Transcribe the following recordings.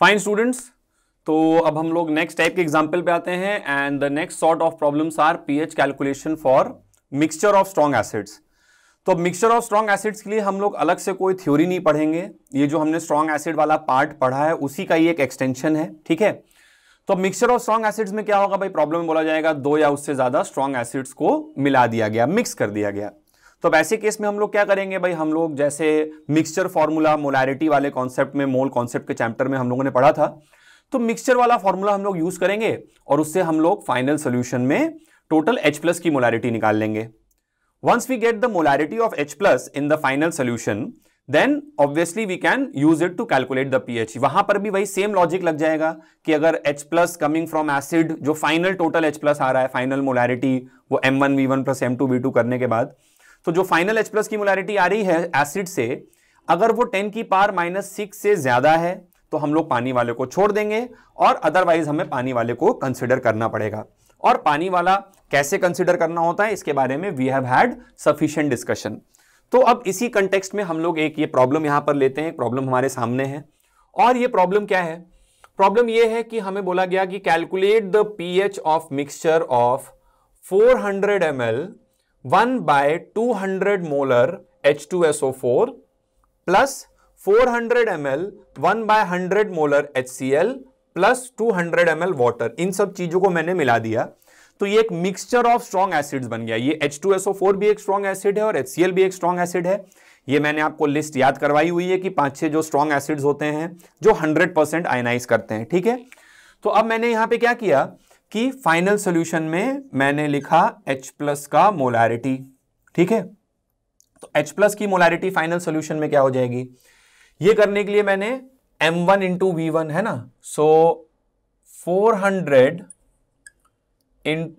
Fine students, तो अब हम लोग नेक्स्ट टाइप के एग्जाम्पल पे आते हैं and the next sort of problems are pH calculation for mixture of strong acids. तो मिक्सचर ऑफ स्ट्रॉन्ग एसिड्स के लिए हम लोग अलग से कोई थ्योरी नहीं पढ़ेंगे, ये जो हमने स्ट्रॉन्ग एसिड वाला पार्ट पढ़ा है उसी का ये एक एक्सटेंशन है, ठीक है। तो मिक्सचर ऑफ स्ट्रॉन्ग एसिड्स में क्या होगा भाई, प्रॉब्लम में बोला जाएगा दो या उससे ज्यादा स्ट्रॉन्ग एसिड्स को मिला दिया गया, मिक्स कर दिया गया। तो अब ऐसे केस में हम लोग क्या करेंगे भाई, हम लोग जैसे मिक्सचर फॉर्मूला मोलैरिटी वाले कॉन्सेप्ट में, मोल कॉन्सेप्ट के चैप्टर में हम लोगों ने पढ़ा था, तो मिक्सचर वाला फॉर्मूला हम लोग यूज करेंगे और उससे हम लोग फाइनल सोल्यूशन में टोटल H+ की मोलैरिटी निकाल लेंगे। Once we get the molarity of H+ in the final solution, then obviously we can use it to calculate the pH. वहां पर भी वही सेम लॉजिक लग जाएगा कि अगर H+ कमिंग फ्रॉम एसिड, जो फाइनल टोटल H+ आ रहा है, फाइनल मोलैरिटी वो M1V1 + M2V2 करने के बाद, तो जो फाइनल H+ की मोलैरिटी आ रही है एसिड से, अगर वो 10⁻⁻⁶ से ज्यादा है तो हम लोग पानी वाले को छोड़ देंगे और अदरवाइज हमें पानी वाले को कंसिडर करना पड़ेगा। और पानी वाला कैसे कंसिडर करना होता है इसके बारे में we have had sufficient discussion. तो अब इसी कंटेक्स्ट में हम लोग एक ये प्रॉब्लम यहां पर लेते हैं। प्रॉब्लम हमारे सामने है और ये प्रॉब्लम क्या है, प्रॉब्लम ये है कि हमें बोला गया कि calculate the pH of mixture of 400 ml 1/200 molar H2SO4 plus 400 ml 1/100 molar HCl plus 200 ml water. इन सब चीजों को मैंने मिला दिया तो ये एक मिक्सचर ऑफ स्ट्रॉन्ग एसिड्स बन गया। ये H2SO4 भी एक स्ट्रॉन्ग एसिड है और HCl भी एक स्ट्रॉन्ग एसिड है। ये मैंने आपको लिस्ट याद करवाई हुई है कि 5-6 जो स्ट्रॉन्ग एसिड्स होते हैं जो 100% आयनाइज करते हैं, ठीक है। तो अब मैंने यहां पे क्या किया कि फाइनल सॉल्यूशन में मैंने लिखा H+ का मोलैरिटी, ठीक है। तो H+ की मोलैरिटी फाइनल सॉल्यूशन में क्या हो जाएगी, ये करने के लिए मैंने M1 × V1 है ना, सो 400 ×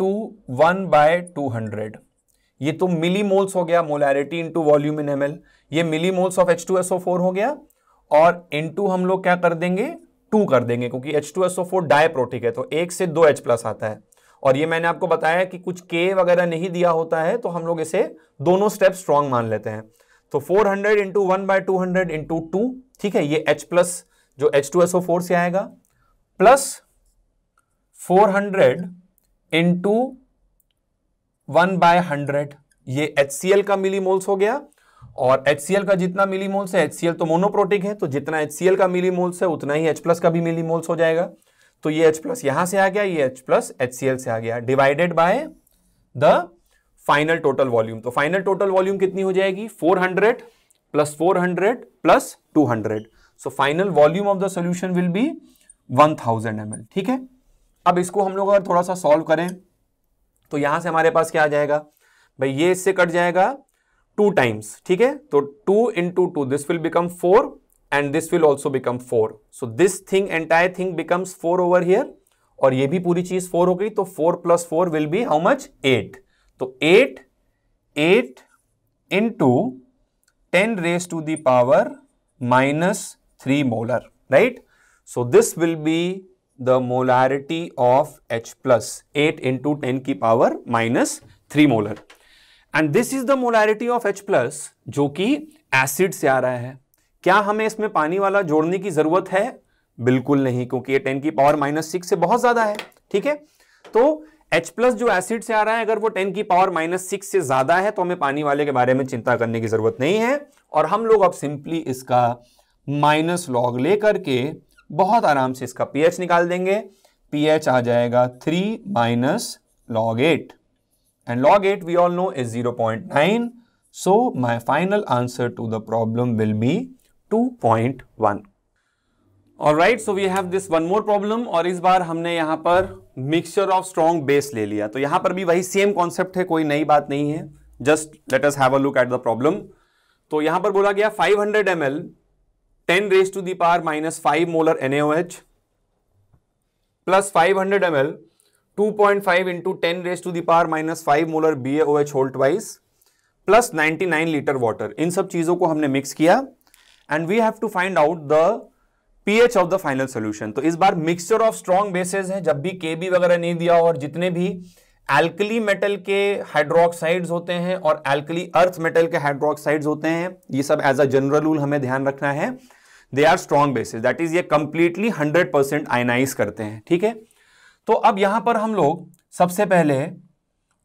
1/200, ये तो मिली मोल्स हो गया, मोलैरिटी इंटू वॉल्यूम इन ml, ये मिली मोल्स ऑफ H2SO4 हो गया और इंटू हम लोग क्या कर देंगे 2 कर देंगे, क्योंकि H2SO4 डायप्रोटिक है तो 1 से 2 H+ आता है। और ये मैंने आपको बताया कि कुछ K वगैरह नहीं दिया होता है तो हम लोग इसे दोनों स्टेप स्ट्रॉन्ग मान लेते हैं। तो 400 × 1/200 × 2, ठीक है, ये H+ जो H2SO4 से आएगा, प्लस 400 × 1/100 ये HCl का मिलीमोल्स हो गया। और HCl का जितना मिलीमोल्स है, HCl तो मोनोप्रोटिक है तो जितना HCl का मिलीमोल्स है उतना ही H+ का भी मिलीमोल्स हो जाएगा। तो ये H+ यहां से आ गया, ये H+ HCl से आ गया, divided by the final total volume. तो फाइनल टोटल वॉल्यूम कितनी हो जाएगी, 400 + 400 + 200। So final volume of the solution will be 1000 ml, ठीक है। अब इसको हम लोग अगर थोड़ा सा सॉल्व करें तो यहां से हमारे पास क्या आ जाएगा भाई, ये इससे कट जाएगा 2 टाइम्स, ठीक है। तो 2 × 2 this will become 4 and this will also become 4। So this thing entire thing becomes 4 over here और ये भी पूरी चीज 4 हो गई। तो 4 + 4 विल बी हाउ मच, 8। तो 8 × 10⁻³ molar, right. So this will be the molarity of H+, 8 × 10⁻³ molar. And this is the molarity of H+, जो कि एसिड से आ रहा है। क्या हमें इसमें पानी वाला जोड़ने की जरूरत है, बिल्कुल नहीं, क्योंकि ये 10⁻⁶ से बहुत ज्यादा है, ठीक है। तो H+ जो एसिड से आ रहा है, अगर वो 10⁻⁶ से ज्यादा है तो हमें पानी वाले के बारे में चिंता करने की जरूरत नहीं है। और हम लोग अब सिंपली इसका माइनस लॉग लेकर के बहुत आराम से इसका pH निकाल देंगे। pH आ जाएगा 3 - log 8 and log 8 we all know is 0.9. So my final answer to the problem will be 2.1. Alright, so we have this one more problem और इस बार हमने यहां पर मिक्सचर ऑफ स्ट्रॉन्ग बेस ले लिया। तो यहां पर भी वही सेम कॉन्सेप्ट है, कोई नई बात नहीं है। Just let us have a look at the problem. तो यहां पर बोला गया 500 ml 10⁻⁻5 molar NaOH plus 500 ml 2.5 × 10⁻⁻5 molar BaOH whole twice plus 99 litre water. इन सब चीजों को हमने मिक्स किया and we have to find out the pH of the final solution. तो इस बार मिक्सचर ऑफ स्ट्रॉन्ग बेसेस है, जब भी Kb वगैरह नहीं दिया और जितने भी एल्कली मेटल के हाइड्रोक्साइड्स होते हैं और एल्कली अर्थ मेटल के हाइड्रोक्साइड्स होते हैं, ये सब एज अ जनरल रूल हमें ध्यान रखना है they are strong bases, that is ये कंप्लीटली 100% आयनाइज करते हैं, ठीक है। तो अब यहां पर हम लोग सबसे पहले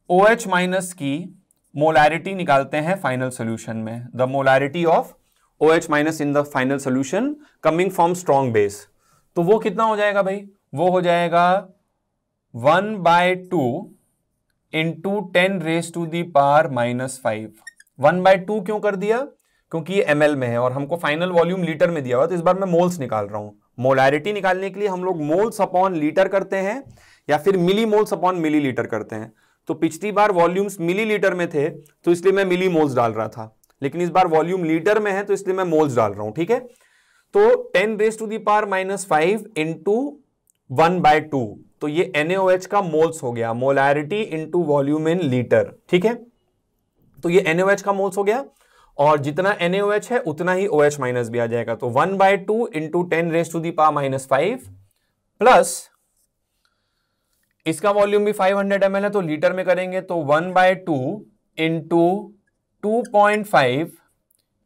OH माइनस की मोलैरिटी निकालते हैं फाइनल सोल्यूशन में, the molarity of OH minus in the final solution coming from strong base. तो वो कितना हो जाएगा भाई, वो हो जाएगा 1/2 into 10 raise to the power -5। 1/2 क्यों कर दिया, क्योंकि ये ml में है और हमको फाइनल वॉल्यूम लीटर में दिया हुआ, तो इस बार मैं मोल्स निकाल रहा हूं। मोलैरिटी निकालने के लिए हम लोग मोल्स अपॉन लीटर करते हैं या फिर मिली मोल्स अपॉन मिली लीटर करते हैं। तो पिछली बार वॉल्यूम्स मिली लीटर में थे तो इसलिए मैं मिली मोल्स डाल रहा था, लेकिन इस बार वॉल्यूम लीटर में है तो इसलिए मैं मोल्स डाल रहा हूं, ठीक है। तो 10 raise to the power -5 into 1/2, तो ये NaOH का मोल्स हो गया, molarity into volume in litre, ठीक है। तो ये NaOH का मोल्स हो गया और जितना NaOH है उतना ही OH माइनस भी आ जाएगा। तो 1/2 into 10 raise to the power -5 plus इसका वॉल्यूम भी 500 ml है तो लीटर में करेंगे, तो 1/2 into 2.5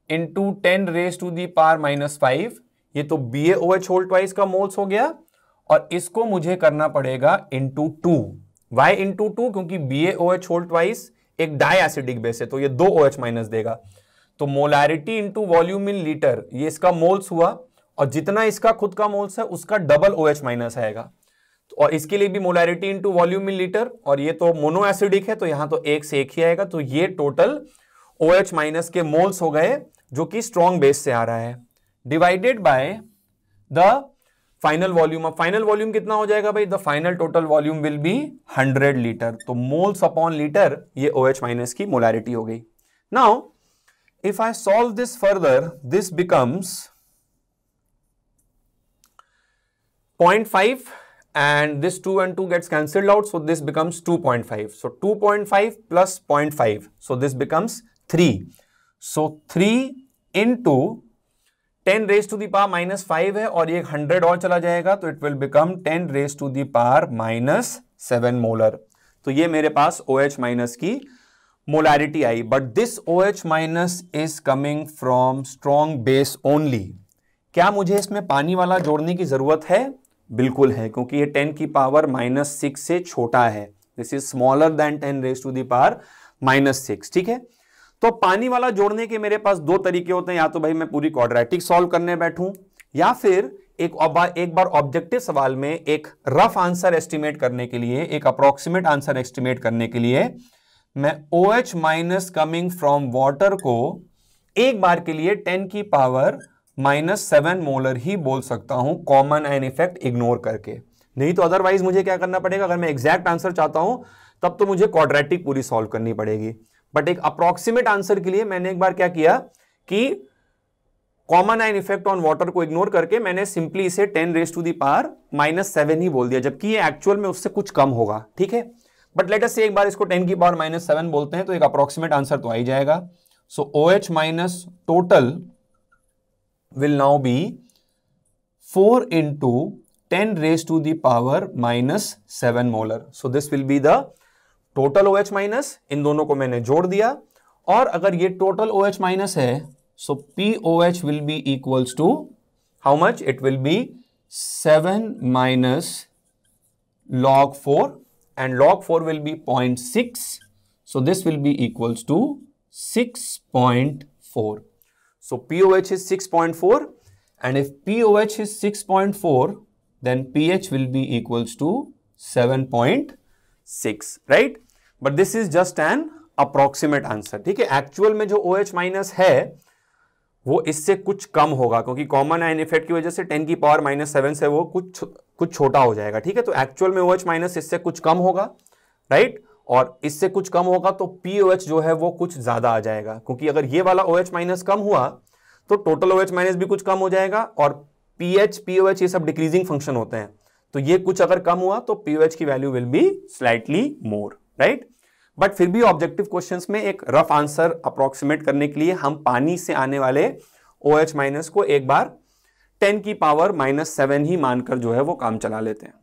into 10 raise to the power -5, ये तो BaOH होल ट्वाइस का मोल्स हो गया और इसको मुझे करना पड़ेगा इंटू 2। वाई इंटू 2, क्योंकि BaOH होल ट्वाइस एक डाई एसिडिक बेस है तो ये 2 OH माइनस देगा। तो molarity into volume in litre, ये इसका मोल्स हुआ और जितना इसका खुद का मोल्स है उसका डबल OH माइनस आएगा। और इसके लिए भी molarity into volume in litre, और ये तो मोनो एसिडिक है तो यहां तो एक से एक ही आएगा। तो ये टोटल OH माइनस के मोल्स हो गए जो कि स्ट्रॉन्ग बेस से आ रहा है, divided by the final volume. अब फाइनल वॉल्यूम कितना हो जाएगा भाई, the final total volume will be 100 litre. तो मोल्स अपॉन लीटर ये OH माइनस की मोलैरिटी हो गई। Now if I solve this further, this becomes 0.5 and this 2 and 2 gets cancelled out, so this becomes 2.5. So 2.5 plus 0.5, so this becomes 3. So 3 into 10 raised to the power -5 है और ये 100 और चला जाएगा तो it will become 10 raised to the power -7 molar. तो ये मेरे पास OH माइनस की molarity I, but this OH minus is coming from strong base only. क्या मुझे इसमें पानी वाला जोड़ने की जरूरत है? बिल्कुल है, क्योंकि ये 10 की पावर -6 से छोटा है। This is smaller than 10 raise to the power -6, ठीक है। तो पानी वाला जोड़ने के मेरे पास दो तरीके होते हैं, या तो भाई मैं पूरी क्वाड्रेटिक सॉल्व करने बैठूं या फिर एक बार ऑब्जेक्टिव सवाल में एक रफ आंसर एस्टिमेट करने के लिए, एक अप्रोक्सीमेट आंसर एस्टिमेट करने के लिए मैं OH minus coming from water को एक बार के लिए 10 की पावर -7 मोलर ही बोल सकता हूं, कॉमन आयन इफेक्ट इग्नोर करके। नहीं तो अदरवाइज मुझे क्या करना पड़ेगा, अगर मैं एग्जैक्ट आंसर चाहता हूं तब तो मुझे क्वाड्रेटिक पूरी सॉल्व करनी पड़ेगी। बट एक अप्रोक्सीमेट आंसर के लिए मैंने एक बार क्या किया कि common ion effect on water को इग्नोर करके मैंने सिंपली इसे 10 रेज टू दी पावर -7 ही बोल दिया, जबकि ये एक्चुअल में उससे कुछ कम होगा, ठीक है। बट लेट अस से एक बार इसको 10 की पावर -7 बोलते हैं तो एक अप्रोक्सीमेट आंसर तो आ ही जाएगा। सो OH minus total will now be 4 into 10 raised to the power -7 molar. So this will be the total OH minus। इन दोनों को मैंने जोड़ दिया और अगर ये total OH minus है so POH will be equals to how much? It will be 7 minus log 4 and log 4 will be 0.6. So this will be equals to 6.4. So POH is 6.4 and if POH is 6.4 then pH will be equals to 7.6, right? But this is just an approximate answer, ठीक है। Actual में जो OH minus है वो इससे कुछ कम होगा, क्योंकि कॉमन आयन इफेक्ट की वजह से 10 की पावर -7 से वो कुछ छोटा हो जाएगा, ठीक है। तो एक्चुअल में OH माइनस इससे कुछ कम होगा, राइट, और इससे कुछ कम होगा तो POH जो है वो कुछ ज्यादा आ जाएगा, क्योंकि अगर ये वाला OH माइनस कम हुआ तो टोटल OH माइनस भी कुछ कम हो जाएगा और pH POH ये सब डिक्रीजिंग फंक्शन होते हैं, तो ये कुछ अगर कम हुआ तो POH की value will be slightly more, right. But फिर भी ऑब्जेक्टिव क्वेश्चंस में एक रफ आंसर अप्रोक्सीमेट करने के लिए हम पानी से आने वाले OH माइनस को एक बार 10 की पावर -7 ही मानकर जो है वो काम चला लेते हैं।